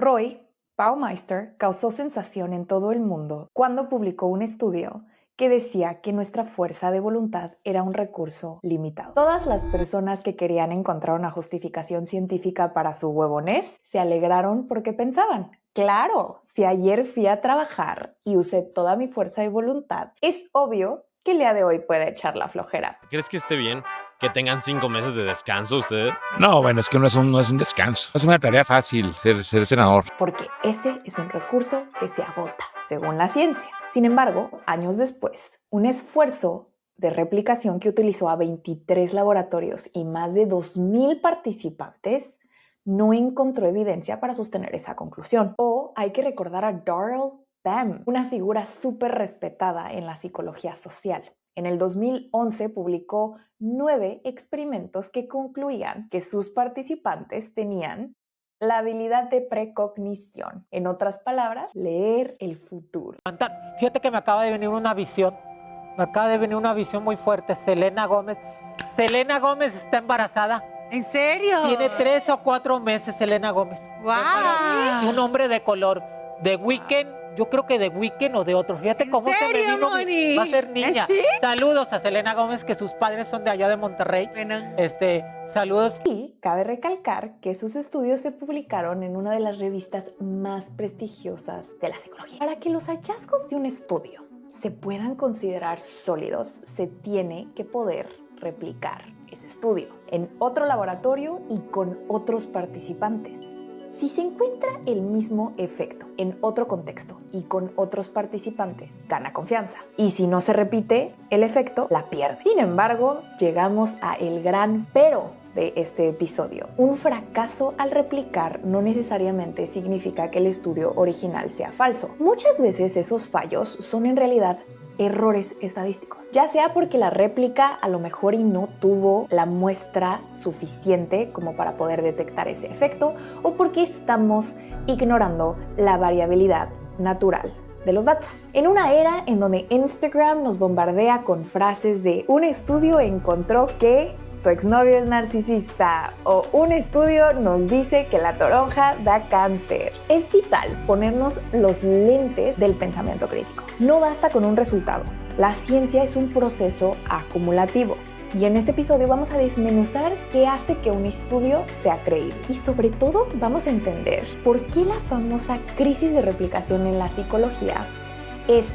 Roy Baumeister causó sensación en todo el mundo cuando publicó un estudio que decía que nuestra fuerza de voluntad era un recurso limitado. Todas las personas que querían encontrar una justificación científica para su huevonés se alegraron porque pensaban: claro, si ayer fui a trabajar y usé toda mi fuerza de voluntad, es obvio que el día de hoy puede echar la flojera. ¿Crees que esté bien que tengan 5 meses de descanso usted? No, bueno, es que no es un descanso. Es una tarea fácil ser senador. Porque ese es un recurso que se agota, según la ciencia. Sin embargo, años después, un esfuerzo de replicación que utilizó a 23 laboratorios y más de 2,000 participantes no encontró evidencia para sostener esa conclusión. O hay que recordar a Darrell Bem, una figura súper respetada en la psicología social. En el 2011 publicó 9 experimentos que concluían que sus participantes tenían la habilidad de precognición. En otras palabras, leer el futuro. Fíjate que me acaba de venir una visión. Me acaba de venir una visión muy fuerte. Selena Gómez. Selena Gómez está embarazada. ¿En serio? Tiene 3 o 4 meses Selena Gómez. ¡Guau! De un hombre de color. De Weeknd. Yo creo que de Weeknd o de otro. Fíjate cómo se me vino. Moni? Va a ser niña. ¿Sí? Saludos a Selena Gómez, que sus padres son de allá de Monterrey. Bueno. Saludos. Y cabe recalcar que sus estudios se publicaron en una de las revistas más prestigiosas de la psicología. Para que los hallazgos de un estudio se puedan considerar sólidos, se tiene que poder replicar ese estudio en otro laboratorio y con otros participantes. Si se encuentra el mismo efecto en otro contexto y con otros participantes, gana confianza. Y si no se repite el efecto, la pierde. Sin embargo, llegamos a el gran pero de este episodio. Un fracaso al replicar no necesariamente significa que el estudio original sea falso. Muchas veces esos fallos son en realidad errores estadísticos, ya sea porque la réplica a lo mejor y no tuvo la muestra suficiente como para poder detectar ese efecto, o porque estamos ignorando la variabilidad natural de los datos. En una era en donde Instagram nos bombardea con frases de un estudio encontró que tu exnovio es narcisista o un estudio nos dice que la toronja da cáncer, es vital ponernos los lentes del pensamiento crítico. No basta con un resultado. La ciencia es un proceso acumulativo. Y en este episodio vamos a desmenuzar qué hace que un estudio sea creíble. Y sobre todo vamos a entender por qué la famosa crisis de replicación en la psicología es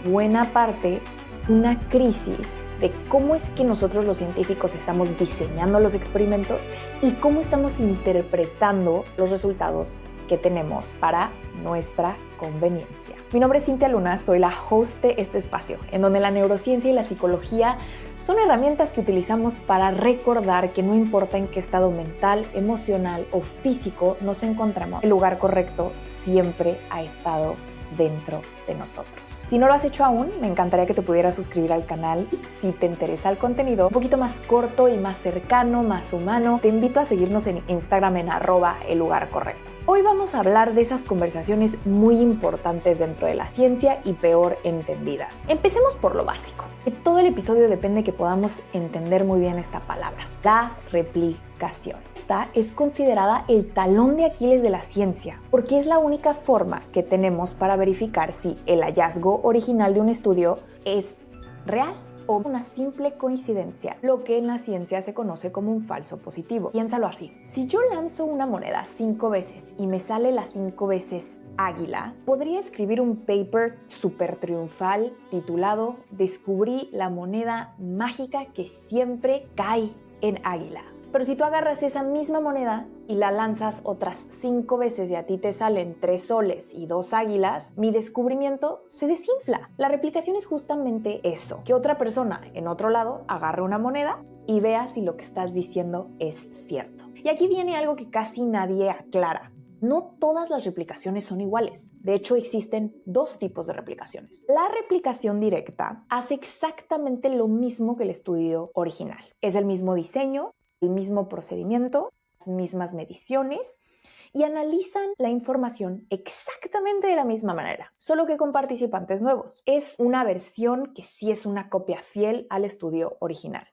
buena parte una crisis de cómo es que nosotros los científicos estamos diseñando los experimentos y cómo estamos interpretando los resultados que tenemos para nuestra conveniencia. Mi nombre es Cintia Luna, soy la host de este espacio, en donde la neurociencia y la psicología son herramientas que utilizamos para recordar que no importa en qué estado mental, emocional o físico nos encontramos, el lugar correcto siempre ha estado dentro de nosotros. Si no lo has hecho aún, me encantaría que te pudieras suscribir al canal. Si te interesa el contenido un poquito más corto y más cercano, más humano, te invito a seguirnos en Instagram en @ellugarcorrecto. Hoy vamos a hablar de esas conversaciones muy importantes dentro de la ciencia y peor entendidas. Empecemos por lo básico. De todo el episodio depende que podamos entender muy bien esta palabra, la replicación. Esta es considerada el talón de Aquiles de la ciencia, porque es la única forma que tenemos para verificar si el hallazgo original de un estudio es real o una simple coincidencia, lo que en la ciencia se conoce como un falso positivo. Piénsalo así: si yo lanzo una moneda 5 veces y me sale las 5 veces águila, podría escribir un paper súper triunfal titulado "Descubrí la moneda mágica que siempre cae en águila". Pero si tú agarras esa misma moneda y la lanzas otras 5 veces y a ti te salen 3 soles y 2 águilas, mi descubrimiento se desinfla. La replicación es justamente eso, que otra persona en otro lado agarre una moneda y vea si lo que estás diciendo es cierto. Y aquí viene algo que casi nadie aclara. No todas las replicaciones son iguales. De hecho, existen 2 tipos de replicaciones. La replicación directa hace exactamente lo mismo que el estudio original. Es el mismo diseño, el mismo procedimiento, las mismas mediciones y analizan la información exactamente de la misma manera, solo que con participantes nuevos. Es una versión que sí es una copia fiel al estudio original.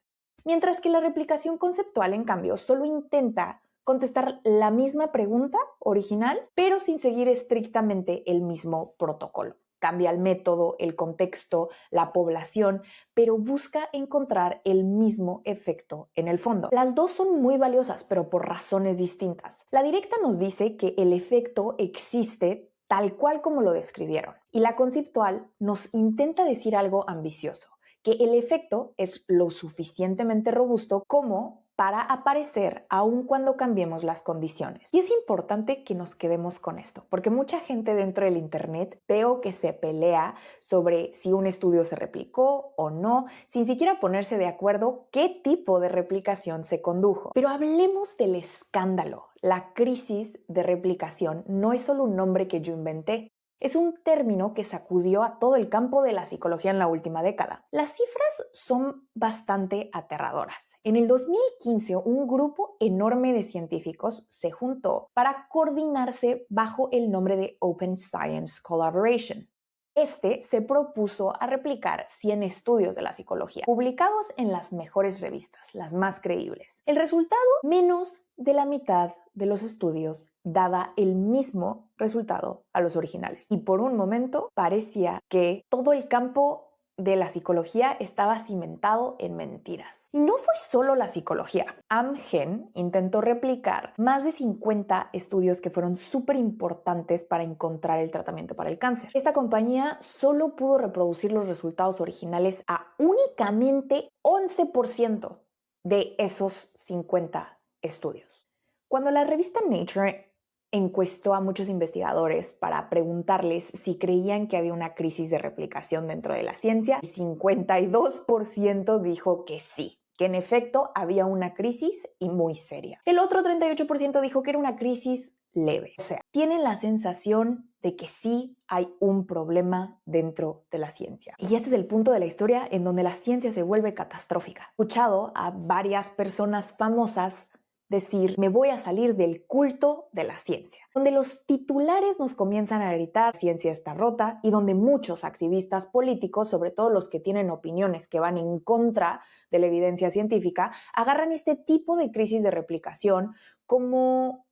Mientras que la replicación conceptual, en cambio, solo intenta contestar la misma pregunta original, pero sin seguir estrictamente el mismo protocolo. Cambia el método, el contexto, la población, pero busca encontrar el mismo efecto en el fondo. Las dos son muy valiosas, pero por razones distintas. La directa nos dice que el efecto existe tal cual como lo describieron, y la conceptual nos intenta decir algo ambicioso, que el efecto es lo suficientemente robusto como para aparecer aun cuando cambiemos las condiciones. Y es importante que nos quedemos con esto, porque mucha gente dentro del internet veo que se pelea sobre si un estudio se replicó o no, sin siquiera ponerse de acuerdo qué tipo de replicación se condujo. Pero hablemos del escándalo. La crisis de replicación no es solo un nombre que yo inventé. Es un término que sacudió a todo el campo de la psicología en la última década. Las cifras son bastante aterradoras. En el 2015, un grupo enorme de científicos se juntó para coordinarse bajo el nombre de Open Science Collaboration. Este se propuso a replicar 100 estudios de la psicología, publicados en las mejores revistas, las más creíbles. El resultado, menos de la mitad de los estudios daba el mismo resultado a los originales. Y por un momento parecía que todo el campo de la psicología estaba cimentado en mentiras. Y no fue solo la psicología. Amgen intentó replicar más de 50 estudios que fueron súper importantes para encontrar el tratamiento para el cáncer. Esta compañía solo pudo reproducir los resultados originales a únicamente 11% de esos 50 estudios. Cuando la revista Nature encuestó a muchos investigadores para preguntarles si creían que había una crisis de replicación dentro de la ciencia, el 52% dijo que sí, que en efecto había una crisis y muy seria. El otro 38% dijo que era una crisis leve. O sea, tienen la sensación de que sí hay un problema dentro de la ciencia. Y este es el punto de la historia en donde la ciencia se vuelve catastrófica. He escuchado a varias personas famosas decir, me voy a salir del culto de la ciencia, donde los titulares nos comienzan a gritar, ciencia está rota, y donde muchos activistas políticos, sobre todo los que tienen opiniones que van en contra de la evidencia científica, agarran este tipo de crisis de replicación como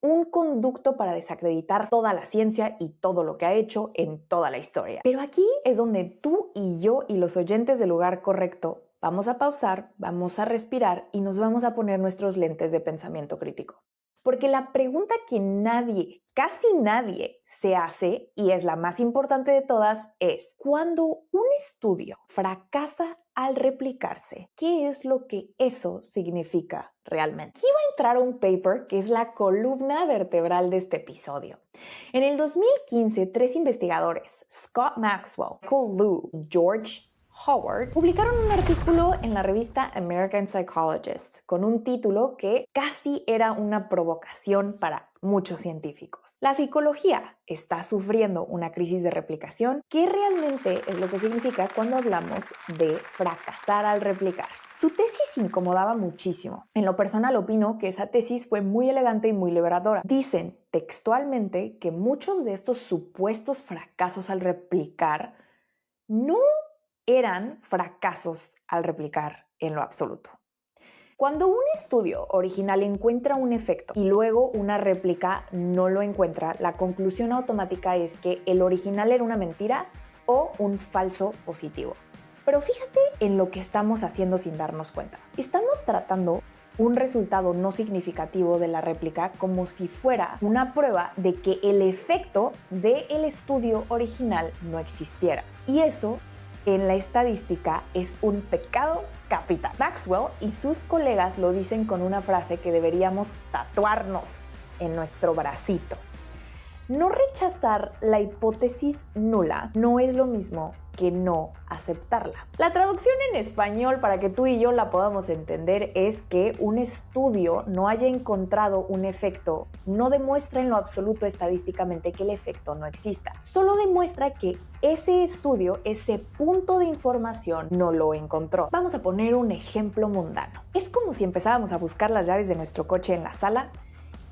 un conducto para desacreditar toda la ciencia y todo lo que ha hecho en toda la historia. Pero aquí es donde tú y yo y los oyentes del lugar correcto vamos a pausar, vamos a respirar y nos vamos a poner nuestros lentes de pensamiento crítico. Porque la pregunta que nadie, casi nadie, se hace, y es la más importante de todas, es: cuando un estudio fracasa al replicarse, ¿qué es lo que eso significa realmente? Aquí va a entrar un paper que es la columna vertebral de este episodio. En el 2015, 3 investigadores, Scott Maxwell, Michael Liu y George Howard, publicaron un artículo en la revista American Psychologist con un título que casi era una provocación para muchos científicos. La psicología está sufriendo una crisis de replicación. ¿Qué realmente es lo que significa cuando hablamos de fracasar al replicar? Su tesis incomodaba muchísimo. En lo personal opino que esa tesis fue muy elegante y muy liberadora. Dicen textualmente que muchos de estos supuestos fracasos al replicar no eran fracasos al replicar en lo absoluto. Cuando un estudio original encuentra un efecto y luego una réplica no lo encuentra, la conclusión automática es que el original era una mentira o un falso positivo. Pero fíjate en lo que estamos haciendo sin darnos cuenta. Estamos tratando un resultado no significativo de la réplica como si fuera una prueba de que el efecto del estudio original no existiera. Y eso, en la estadística, es un pecado capital. Maxwell y sus colegas lo dicen con una frase que deberíamos tatuarnos en nuestro bracito. No rechazar la hipótesis nula no es lo mismo que no aceptarla. La traducción en español, para que tú y yo la podamos entender, es que un estudio no haya encontrado un efecto no demuestra en lo absoluto estadísticamente que el efecto no exista. Solo demuestra que ese estudio, ese punto de información, no lo encontró. Vamos a poner un ejemplo mundano. Es como si empezáramos a buscar las llaves de nuestro coche en la sala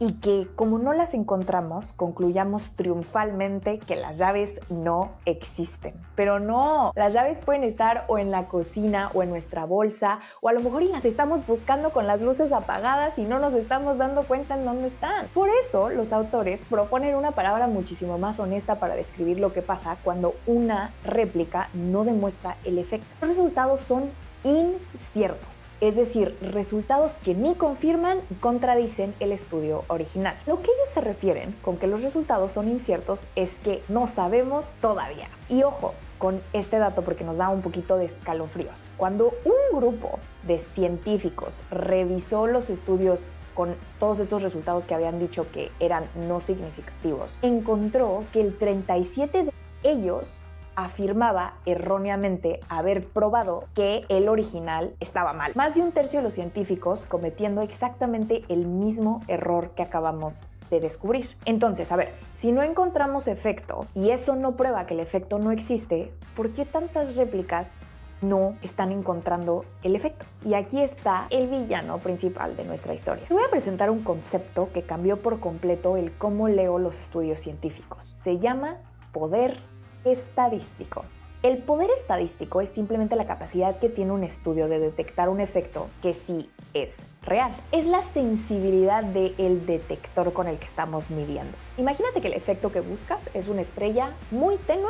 y que, como no las encontramos, concluyamos triunfalmente que las llaves no existen. Pero no, las llaves pueden estar o en la cocina o en nuestra bolsa, o a lo mejor las estamos buscando con las luces apagadas y no nos estamos dando cuenta en dónde están. Por eso, los autores proponen una palabra muchísimo más honesta para describir lo que pasa cuando una réplica no demuestra el efecto. Los resultados son inciertos, es decir, resultados que ni confirman ni contradicen el estudio original. Lo que ellos se refieren con que los resultados son inciertos es que no sabemos todavía. Y ojo con este dato porque nos da un poquito de escalofríos. Cuando un grupo de científicos revisó los estudios con todos estos resultados que habían dicho que eran no significativos, encontró que el 37% de ellos afirmaba erróneamente haber probado que el original estaba mal. Más de un tercio de los científicos cometiendo exactamente el mismo error que acabamos de descubrir. Entonces, a ver, si no encontramos efecto y eso no prueba que el efecto no existe, ¿por qué tantas réplicas no están encontrando el efecto? Y aquí está el villano principal de nuestra historia. Te voy a presentar un concepto que cambió por completo el cómo leo los estudios científicos. Se llama poder estadístico. El poder estadístico es simplemente la capacidad que tiene un estudio de detectar un efecto que sí es real. Es la sensibilidad del detector con el que estamos midiendo. Imagínate que el efecto que buscas es una estrella muy tenue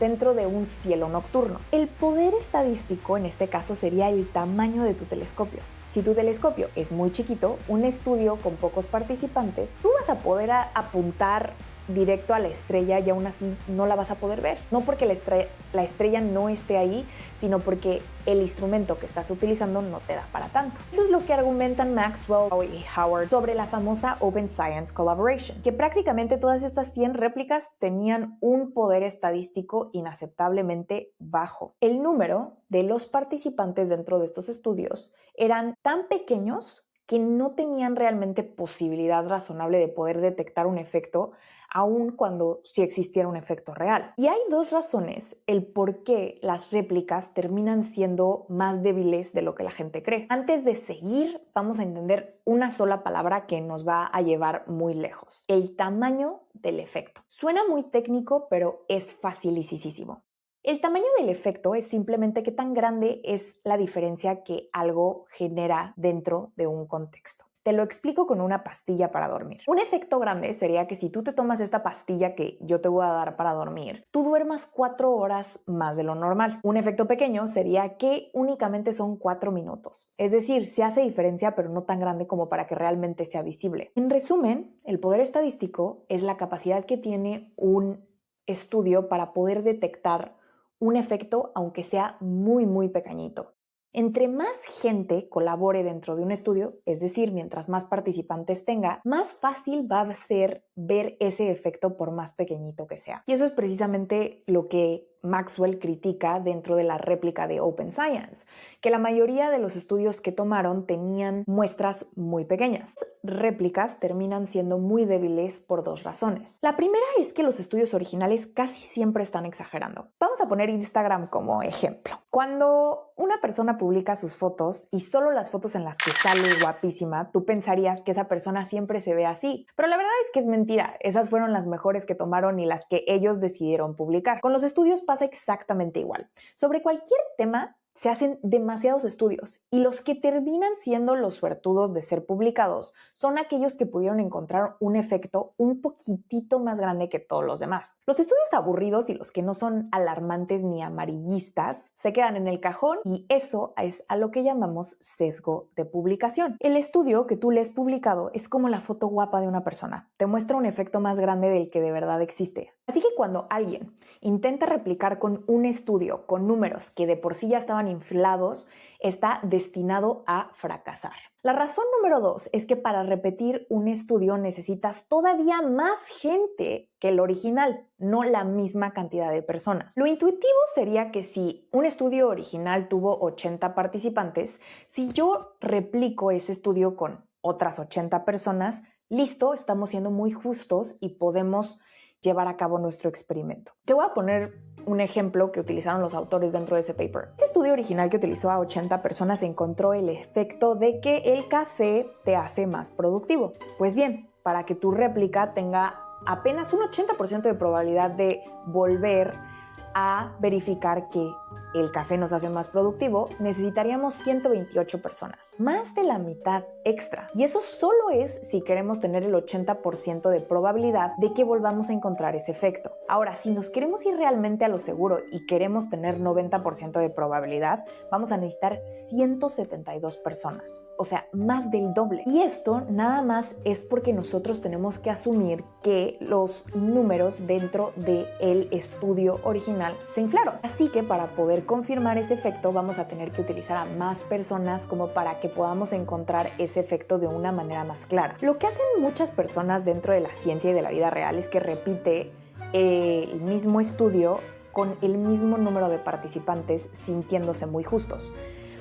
dentro de un cielo nocturno. El poder estadístico en este caso sería el tamaño de tu telescopio. Si tu telescopio es muy chiquito, un estudio con pocos participantes, tú vas a poder apuntar directo a la estrella y aún así no la vas a poder ver. No porque la estrella no esté ahí, sino porque el instrumento que estás utilizando no te da para tanto. Eso es lo que argumentan Maxwell y Howard sobre la famosa Open Science Collaboration, que prácticamente todas estas 100 réplicas tenían un poder estadístico inaceptablemente bajo. El número de los participantes dentro de estos estudios eran tan pequeños que no tenían realmente posibilidad razonable de poder detectar un efecto, aun cuando sí existiera un efecto real. Y hay dos razones el por qué las réplicas terminan siendo más débiles de lo que la gente cree. Antes de seguir, vamos a entender una sola palabra que nos va a llevar muy lejos: el tamaño del efecto. Suena muy técnico, pero es facilísimo. El tamaño del efecto es simplemente qué tan grande es la diferencia que algo genera dentro de un contexto. Te lo explico con una pastilla para dormir. Un efecto grande sería que si tú te tomas esta pastilla que yo te voy a dar para dormir, tú duermas 4 horas más de lo normal. Un efecto pequeño sería que únicamente son 4 minutos. Es decir, se hace diferencia, pero no tan grande como para que realmente sea visible. En resumen, el poder estadístico es la capacidad que tiene un estudio para poder detectar un efecto, aunque sea muy pequeñito. Entre más gente colabore dentro de un estudio, es decir, mientras más participantes tenga, más fácil va a ser ver ese efecto por más pequeñito que sea. Y eso es precisamente lo que Maxwell critica dentro de la réplica de Open Science, que la mayoría de los estudios que tomaron tenían muestras muy pequeñas. Réplicas terminan siendo muy débiles por dos razones. La primera es que los estudios originales casi siempre están exagerando. Vamos a poner Instagram como ejemplo. Cuando una persona publica sus fotos y solo las fotos en las que sale guapísima, tú pensarías que esa persona siempre se ve así, pero la verdad es que es mentira. Esas fueron las mejores que tomaron y las que ellos decidieron publicar. Con los estudios pasa exactamente igual. Sobre cualquier tema se hacen demasiados estudios y los que terminan siendo los suertudos de ser publicados son aquellos que pudieron encontrar un efecto un poquitito más grande que todos los demás. Los estudios aburridos y los que no son alarmantes ni amarillistas se quedan en el cajón y eso es a lo que llamamos sesgo de publicación. El estudio que tú lees publicado es como la foto guapa de una persona. Te muestra un efecto más grande del que de verdad existe. Así que cuando alguien intenta replicar con un estudio con números que de por sí ya estaban inflados, está destinado a fracasar. La razón número 2 es que para repetir un estudio necesitas todavía más gente que el original, no la misma cantidad de personas. Lo intuitivo sería que si un estudio original tuvo 80 participantes, si yo replico ese estudio con otras 80 personas, listo, estamos siendo muy justos y podemos llevar a cabo nuestro experimento. Te voy a poner un ejemplo que utilizaron los autores dentro de ese paper. Este estudio original que utilizó a 80 personas encontró el efecto de que el café te hace más productivo. Pues bien, para que tu réplica tenga apenas un 80% de probabilidad de volver a verificar que el café nos hace más productivo, necesitaríamos 128 personas, más de la mitad extra. Y eso solo es si queremos tener el 80% de probabilidad de que volvamos a encontrar ese efecto. Ahora, si nos queremos ir realmente a lo seguro y queremos tener 90% de probabilidad, vamos a necesitar 172 personas, o sea, más del doble. Y esto nada más es porque nosotros tenemos que asumir que los números dentro del estudio original se inflaron. Así que para poder confirmar ese efecto vamos a tener que utilizar a más personas como para que podamos encontrar ese efecto de una manera más clara. Lo que hacen muchas personas dentro de la ciencia y de la vida real es que repite el mismo estudio con el mismo número de participantes sintiéndose muy justos.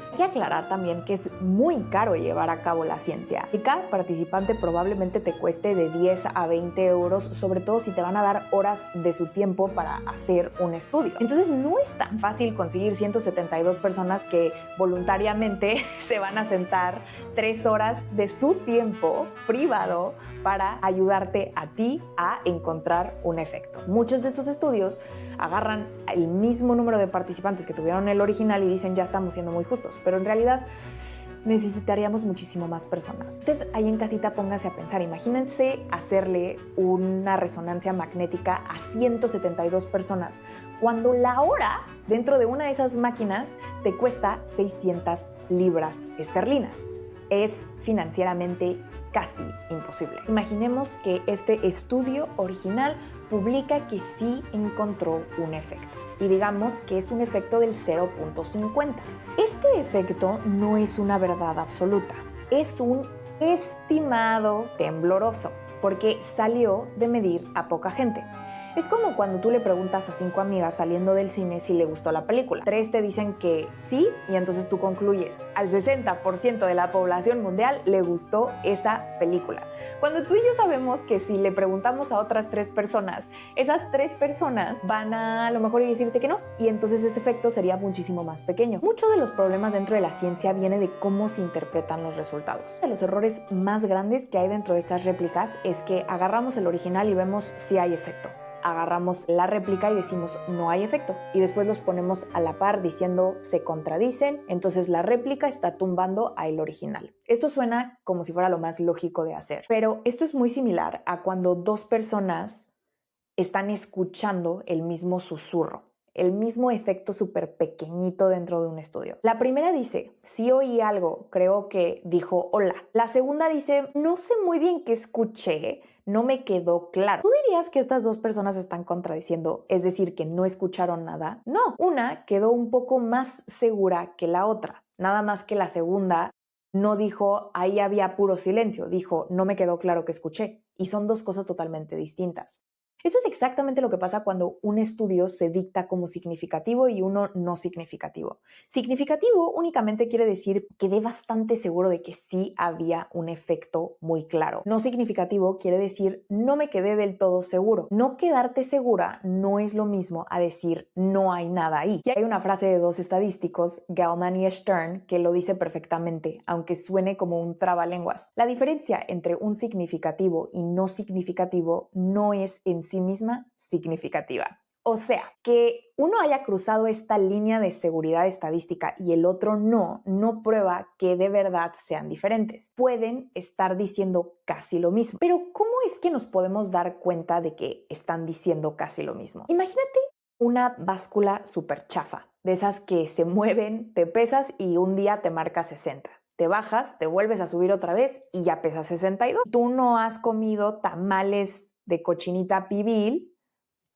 Hay que aclarar también que es muy caro llevar a cabo la ciencia y cada participante probablemente te cueste de 10 a 20 euros, sobre todo si te van a dar horas de su tiempo para hacer un estudio. Entonces no es tan fácil conseguir 172 personas que voluntariamente se van a sentar 3 horas de su tiempo privado para ayudarte a ti a encontrar un efecto. Muchos de estos estudios agarran el mismo número de participantes que tuvieron el original y dicen ya estamos siendo muy justos, pero en realidad necesitaríamos muchísimo más personas. Usted ahí en casita póngase a pensar, imagínense hacerle una resonancia magnética a 172 personas cuando la hora dentro de una de esas máquinas te cuesta 600 libras esterlinas. Es financieramente casi imposible. Imaginemos que este estudio original publica que sí encontró un efecto y digamos que es un efecto del 0.50. Este efecto no es una verdad absoluta, es un estimado tembloroso porque salió de medir a poca gente. Es como cuando tú le preguntas a 5 amigas saliendo del cine si le gustó la película. 3 te dicen que sí y entonces tú concluyes, al 60% de la población mundial le gustó esa película. Cuando tú y yo sabemos que si le preguntamos a otras 3 personas, esas 3 personas van a lo mejor decirte que no y entonces este efecto sería muchísimo más pequeño. Muchos de los problemas dentro de la ciencia viene de cómo se interpretan los resultados. Uno de los errores más grandes que hay dentro de estas réplicas es que agarramos el original y vemos si hay efecto. Agarramos la réplica y decimos no hay efecto y después los ponemos a la par diciendo se contradicen, entonces la réplica está tumbando al original. Esto suena como si fuera lo más lógico de hacer, pero esto es muy similar a cuando 2 personas están escuchando el mismo susurro, el mismo efecto súper pequeñito dentro de un estudio. La primera dice, sí oí algo, creo que dijo hola. La segunda dice, no sé muy bien qué escuché, no me quedó claro. ¿Tú dirías que estas 2 personas están contradiciendo, es decir, que no escucharon nada? No, una quedó un poco más segura que la otra, nada más que la segunda no dijo, ahí había puro silencio, dijo, no me quedó claro que escuché. Y son 2 cosas totalmente distintas. Eso es exactamente lo que pasa cuando un estudio se dicta como significativo y uno no significativo. Significativo únicamente quiere decir quedé bastante seguro de que sí había un efecto muy claro. No significativo quiere decir no me quedé del todo seguro. No quedarte segura no es lo mismo a decir no hay nada ahí. Y hay una frase de 2 estadísticos, Gell-Mann y Stern, que lo dice perfectamente, aunque suene como un trabalenguas. La diferencia entre un significativo y no significativo no es en sí misma significativa. O sea, que uno haya cruzado esta línea de seguridad estadística y el otro no prueba que de verdad sean diferentes. Pueden estar diciendo casi lo mismo. Pero ¿cómo es que nos podemos dar cuenta de que están diciendo casi lo mismo? Imagínate una báscula súper chafa, de esas que se mueven, te pesas y un día te marca 60. Te bajas, te vuelves a subir otra vez y ya pesas 62. Tú no has comido tamales de cochinita pibil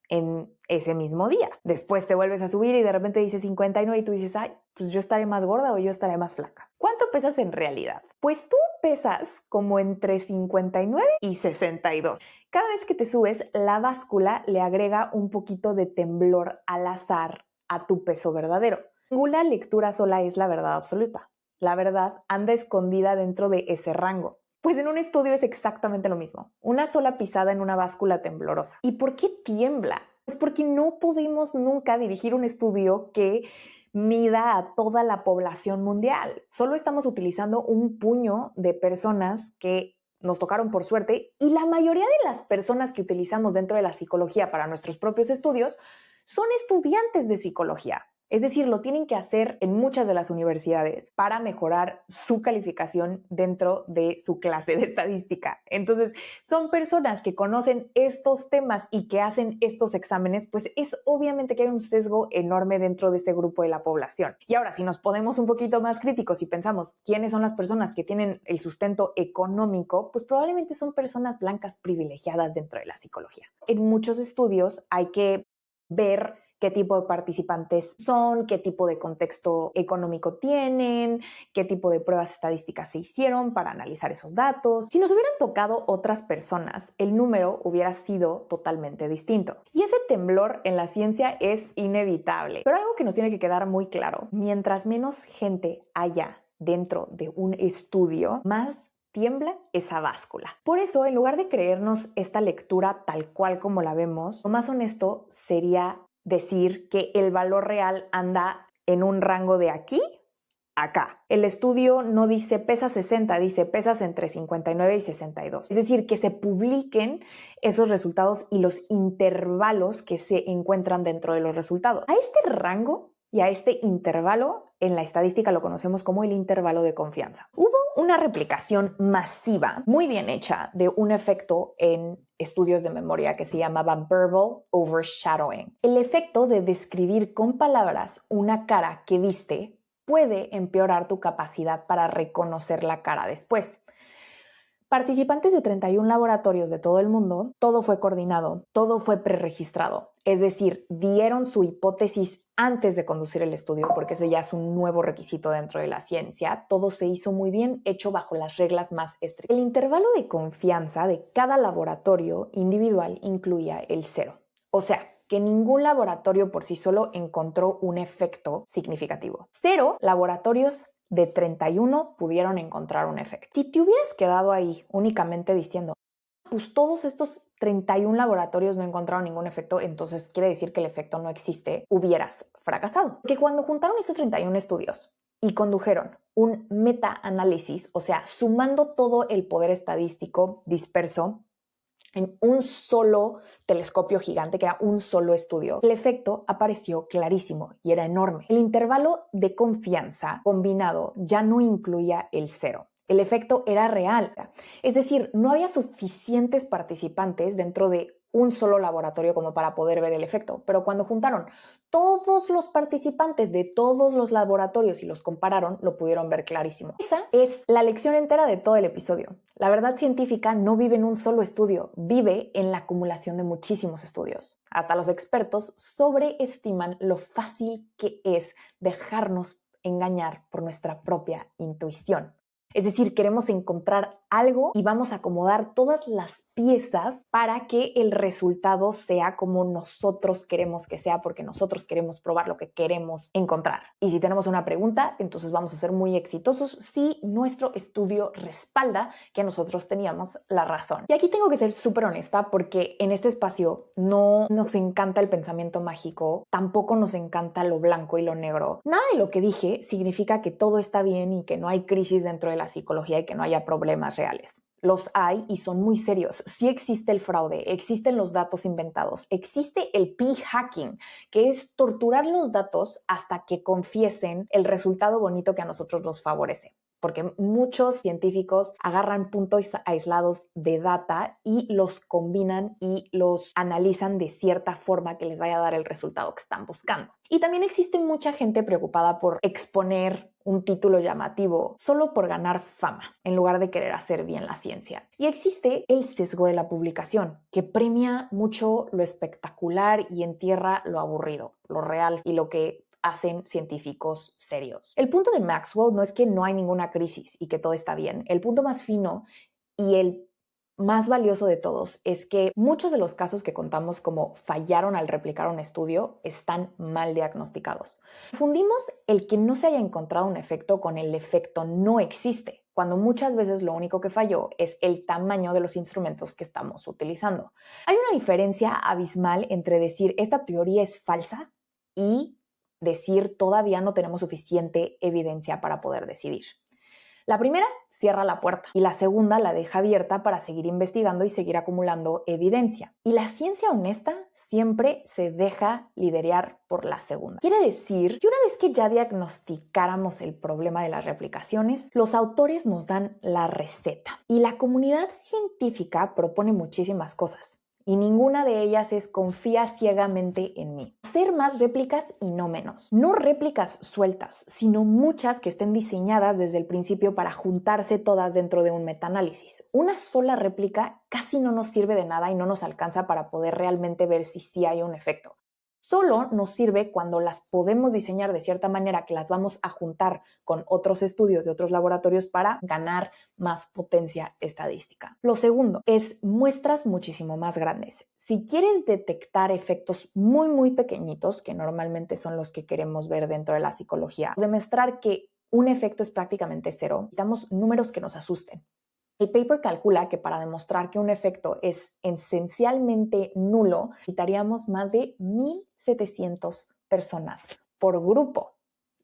en ese mismo día. Después te vuelves a subir y de repente dices 59 y tú dices, ay, pues yo estaré más gorda o yo estaré más flaca. ¿Cuánto pesas en realidad? Pues tú pesas como entre 59 y 62. Cada vez que te subes, la báscula le agrega un poquito de temblor al azar a tu peso verdadero. Ninguna lectura sola es la verdad absoluta. La verdad anda escondida dentro de ese rango. Pues en un estudio es exactamente lo mismo. Una sola pisada en una báscula temblorosa. ¿Y por qué tiembla? Pues porque no podemos nunca dirigir un estudio que mida a toda la población mundial. Solo estamos utilizando un puño de personas que nos tocaron por suerte, y la mayoría de las personas que utilizamos dentro de la psicología para nuestros propios estudios son estudiantes de psicología. Es decir, lo tienen que hacer en muchas de las universidades para mejorar su calificación dentro de su clase de estadística. Entonces, son personas que conocen estos temas y que hacen estos exámenes, pues es obviamente que hay un sesgo enorme dentro de ese grupo de la población. Y ahora, si nos ponemos un poquito más críticos y pensamos quiénes son las personas que tienen el sustento económico, pues probablemente son personas blancas privilegiadas dentro de la psicología. En muchos estudios hay que ver qué tipo de participantes son, qué tipo de contexto económico tienen, qué tipo de pruebas estadísticas se hicieron para analizar esos datos. Si nos hubieran tocado otras personas, el número hubiera sido totalmente distinto. Y ese temblor en la ciencia es inevitable. Pero algo que nos tiene que quedar muy claro, mientras menos gente haya dentro de un estudio, más tiembla esa báscula. Por eso, en lugar de creernos esta lectura tal cual como la vemos, lo más honesto sería decir que el valor real anda en un rango de aquí a acá. El estudio no dice pesa 60, dice pesas entre 59 y 62. Es decir, que se publiquen esos resultados y los intervalos que se encuentran dentro de los resultados. A este rango y a este intervalo, en la estadística lo conocemos como el intervalo de confianza. Hubo una replicación masiva, muy bien hecha, de un efecto en estudios de memoria que se llamaba verbal overshadowing. El efecto de describir con palabras una cara que viste puede empeorar tu capacidad para reconocer la cara después. Participantes de 31 laboratorios de todo el mundo, todo fue coordinado, todo fue preregistrado. Es decir, dieron su hipótesis antes de conducir el estudio, porque ese ya es un nuevo requisito dentro de la ciencia. Todo se hizo muy bien, hecho bajo las reglas más estrictas. El intervalo de confianza de cada laboratorio individual incluía el 0. O sea, que ningún laboratorio por sí solo encontró un efecto significativo. 0 laboratorios de 31 pudieron encontrar un efecto. Si te hubieras quedado ahí únicamente diciendo, pues todos estos 31 laboratorios no encontraron ningún efecto, entonces quiere decir que el efecto no existe, hubieras fracasado. Porque cuando juntaron esos 31 estudios y condujeron un meta-análisis, o sea, sumando todo el poder estadístico disperso en un solo telescopio gigante, que era un solo estudio, el efecto apareció clarísimo y era enorme. El intervalo de confianza combinado ya no incluía el 0. El efecto era real. Es decir, no había suficientes participantes dentro de un solo laboratorio como para poder ver el efecto. Pero cuando juntaron todos los participantes de todos los laboratorios y los compararon, lo pudieron ver clarísimo. Esa es la lección entera de todo el episodio. La verdad científica no vive en un solo estudio, vive en la acumulación de muchísimos estudios. Hasta los expertos sobreestiman lo fácil que es dejarnos engañar por nuestra propia intuición. Es decir, queremos encontrar algo y vamos a acomodar todas las piezas para que el resultado sea como nosotros queremos que sea, porque nosotros queremos probar lo que queremos encontrar. Y si tenemos una pregunta, entonces vamos a ser muy exitosos si nuestro estudio respalda que nosotros teníamos la razón. Y aquí tengo que ser súper honesta porque en este espacio no nos encanta el pensamiento mágico, tampoco nos encanta lo blanco y lo negro. Nada de lo que dije significa que todo está bien y que no hay crisis dentro de la psicología y que no haya problemas reales. Los hay y son muy serios. Sí existe el fraude, existen los datos inventados, existe el p-hacking, que es torturar los datos hasta que confiesen el resultado bonito que a nosotros nos favorece. Porque muchos científicos agarran puntos aislados de data y los combinan y los analizan de cierta forma que les vaya a dar el resultado que están buscando. Y también existe mucha gente preocupada por exponer un título llamativo solo por ganar fama, en lugar de querer hacer bien la ciencia. Y existe el sesgo de la publicación, que premia mucho lo espectacular y entierra lo aburrido, lo real y lo que hacen científicos serios. El punto de Maxwell no es que no hay ninguna crisis y que todo está bien. El punto más fino y el más valioso de todos es que muchos de los casos que contamos como fallaron al replicar un estudio están mal diagnosticados. Confundimos el que no se haya encontrado un efecto con el efecto no existe, cuando muchas veces lo único que falló es el tamaño de los instrumentos que estamos utilizando. Hay una diferencia abismal entre decir esta teoría es falsa y decir todavía no tenemos suficiente evidencia para poder decidir. La primera cierra la puerta y la segunda la deja abierta para seguir investigando y seguir acumulando evidencia. Y la ciencia honesta siempre se deja liderar por la segunda. Quiere decir que una vez que ya diagnosticáramos el problema de las replicaciones, los autores nos dan la receta y la comunidad científica propone muchísimas cosas. Y ninguna de ellas es confía ciegamente en mí. Hacer más réplicas y no menos. No réplicas sueltas, sino muchas que estén diseñadas desde el principio para juntarse todas dentro de un metaanálisis. Una sola réplica casi no nos sirve de nada y no nos alcanza para poder realmente ver si sí hay un efecto. Solo nos sirve cuando las podemos diseñar de cierta manera que las vamos a juntar con otros estudios de otros laboratorios para ganar más potencia estadística. Lo segundo es muestras muchísimo más grandes. Si quieres detectar efectos muy pequeñitos, que normalmente son los que queremos ver dentro de la psicología, demostrar que un efecto es prácticamente cero, necesitamos números que nos asusten. El paper calcula que para demostrar que un efecto es esencialmente nulo, necesitaríamos más de 1,700 personas por grupo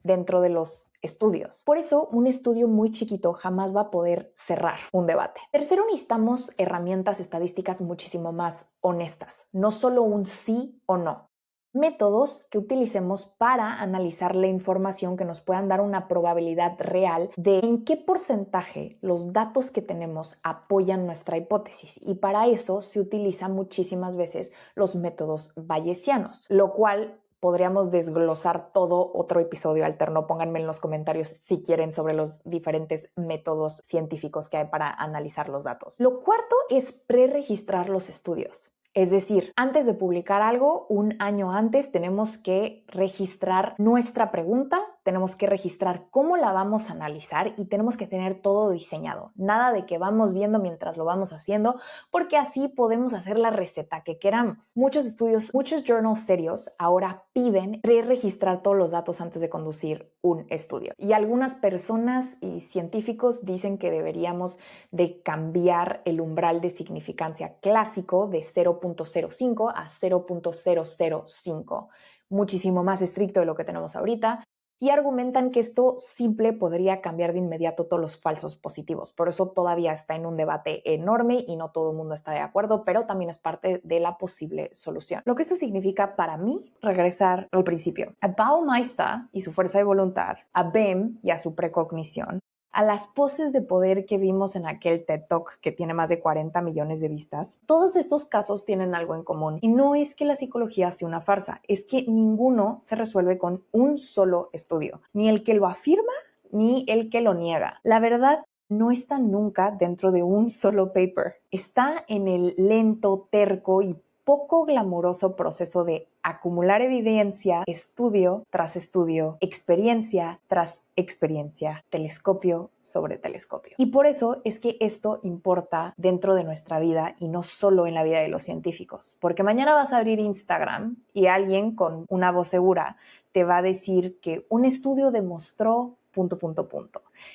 dentro de los estudios. Por eso, un estudio muy chiquito jamás va a poder cerrar un debate. Tercero, necesitamos herramientas estadísticas muchísimo más honestas, no solo un sí o no. Métodos que utilicemos para analizar la información que nos puedan dar una probabilidad real de en qué porcentaje los datos que tenemos apoyan nuestra hipótesis. Y para eso se utilizan muchísimas veces los métodos bayesianos, lo cual podríamos desglosar todo otro episodio alterno. Pónganme en los comentarios si quieren sobre los diferentes métodos científicos que hay para analizar los datos. Lo cuarto es preregistrar los estudios. Es decir, antes de publicar algo, un año antes tenemos que registrar nuestra pregunta, tenemos que registrar cómo la vamos a analizar y tenemos que tener todo diseñado. Nada de que vamos viendo mientras lo vamos haciendo, porque así podemos hacer la receta que queramos. Muchos estudios, muchos journals serios ahora piden preregistrar todos los datos antes de conducir un estudio. Y algunas personas y científicos dicen que deberíamos de cambiar el umbral de significancia clásico de 0.05 a 0.005, muchísimo más estricto de lo que tenemos ahorita, y argumentan que esto simple podría cambiar de inmediato todos los falsos positivos. Por eso todavía está en un debate enorme y no todo el mundo está de acuerdo, pero también es parte de la posible solución. Lo que esto significa para mí, regresar al principio. A Baumeister y su fuerza de voluntad, a Bem y a su precognición, a las poses de poder que vimos en aquel TED Talk que tiene más de 40 millones de vistas, todos estos casos tienen algo en común. Y no es que la psicología sea una farsa, es que ninguno se resuelve con un solo estudio, ni el que lo afirma ni el que lo niega. La verdad no está nunca dentro de un solo paper. Está en el lento, terco y poco glamuroso proceso de acumular evidencia, estudio tras estudio, experiencia tras experiencia, telescopio sobre telescopio. Y por eso es que esto importa dentro de nuestra vida y no solo en la vida de los científicos. Porque mañana vas a abrir Instagram y alguien con una voz segura te va a decir que un estudio demostró ...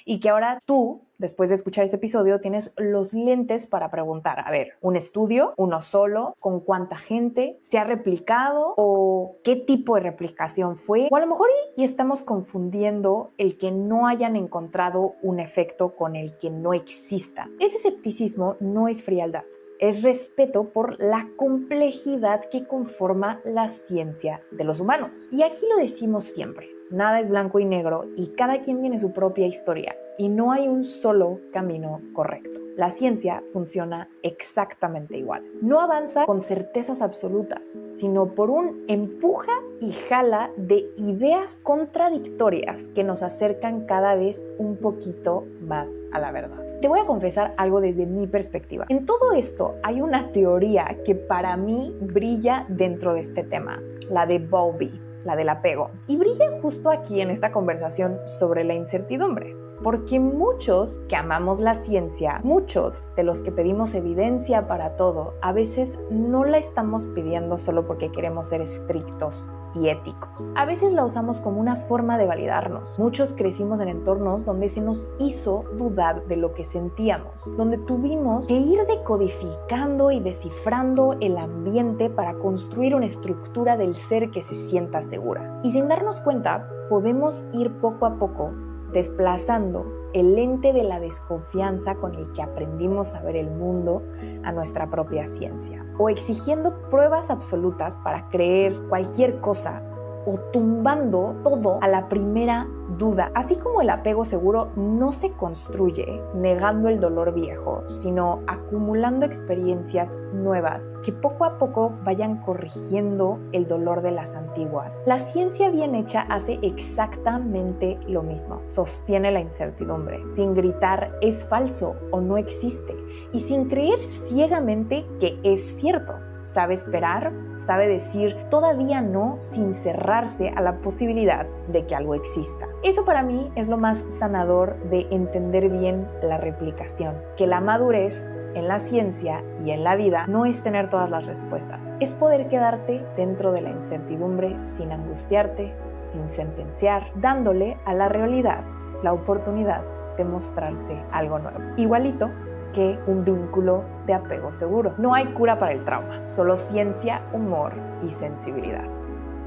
Y que ahora tú, después de escuchar este episodio, tienes los lentes para preguntar, a ver, ¿un estudio? ¿Uno solo? ¿Con cuánta gente? ¿Se ha replicado? ¿O qué tipo de replicación fue? O a lo mejor y estamos confundiendo el que no hayan encontrado un efecto con el que no exista. Ese escepticismo no es frialdad. Es respeto por la complejidad que conforma la ciencia de los humanos. Y aquí lo decimos siempre. Nada es blanco y negro y cada quien tiene su propia historia y no hay un solo camino correcto. La ciencia funciona exactamente igual. No avanza con certezas absolutas, sino por un empuja y jala de ideas contradictorias que nos acercan cada vez un poquito más a la verdad. Te voy a confesar algo desde mi perspectiva. En todo esto hay una teoría que para mí brilla dentro de este tema, la de Bowlby, la del apego. Y brilla justo aquí en esta conversación sobre la incertidumbre. Porque muchos que amamos la ciencia, muchos de los que pedimos evidencia para todo, a veces no la estamos pidiendo solo porque queremos ser estrictos y éticos. A veces la usamos como una forma de validarnos. Muchos crecimos en entornos donde se nos hizo dudar de lo que sentíamos, donde tuvimos que ir decodificando y descifrando el ambiente para construir una estructura del ser que se sienta segura. Y sin darnos cuenta, podemos ir poco a poco desplazando el lente de la desconfianza con el que aprendimos a ver el mundo, a nuestra propia ciencia, o exigiendo pruebas absolutas para creer cualquier cosa, o tumbando todo a la primera duda. Así como el apego seguro no se construye negando el dolor viejo, sino acumulando experiencias nuevas que poco a poco vayan corrigiendo el dolor de las antiguas. La ciencia bien hecha hace exactamente lo mismo. Sostiene la incertidumbre, sin gritar es falso o no existe, y sin creer ciegamente que es cierto. Sabe esperar, sabe decir todavía no sin cerrarse a la posibilidad de que algo exista. Eso para mí es lo más sanador de entender bien la replicación, que la madurez en la ciencia y en la vida no es tener todas las respuestas, es poder quedarte dentro de la incertidumbre sin angustiarte, sin sentenciar, dándole a la realidad la oportunidad de mostrarte algo nuevo. Igualito que un vínculo de apego seguro. No hay cura para el trauma, solo ciencia, humor y sensibilidad.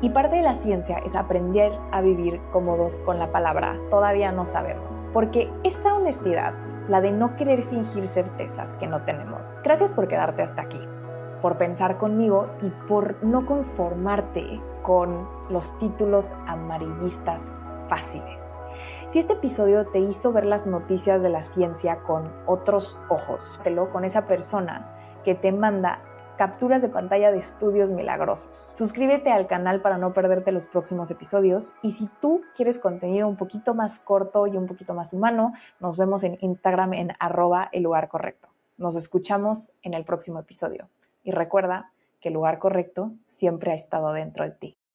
Y parte de la ciencia es aprender a vivir cómodos con la palabra todavía no sabemos, porque esa honestidad, la de no querer fingir certezas que no tenemos. Gracias por quedarte hasta aquí, por pensar conmigo y por no conformarte con los títulos amarillistas fáciles. Si este episodio te hizo ver las noticias de la ciencia con otros ojos, con esa persona que te manda capturas de pantalla de estudios milagrosos. Suscríbete al canal para no perderte los próximos episodios, y si tú quieres contenido un poquito más corto y un poquito más humano, nos vemos en Instagram en @ellugarcorrecto. Nos escuchamos en el próximo episodio y recuerda que el lugar correcto siempre ha estado dentro de ti.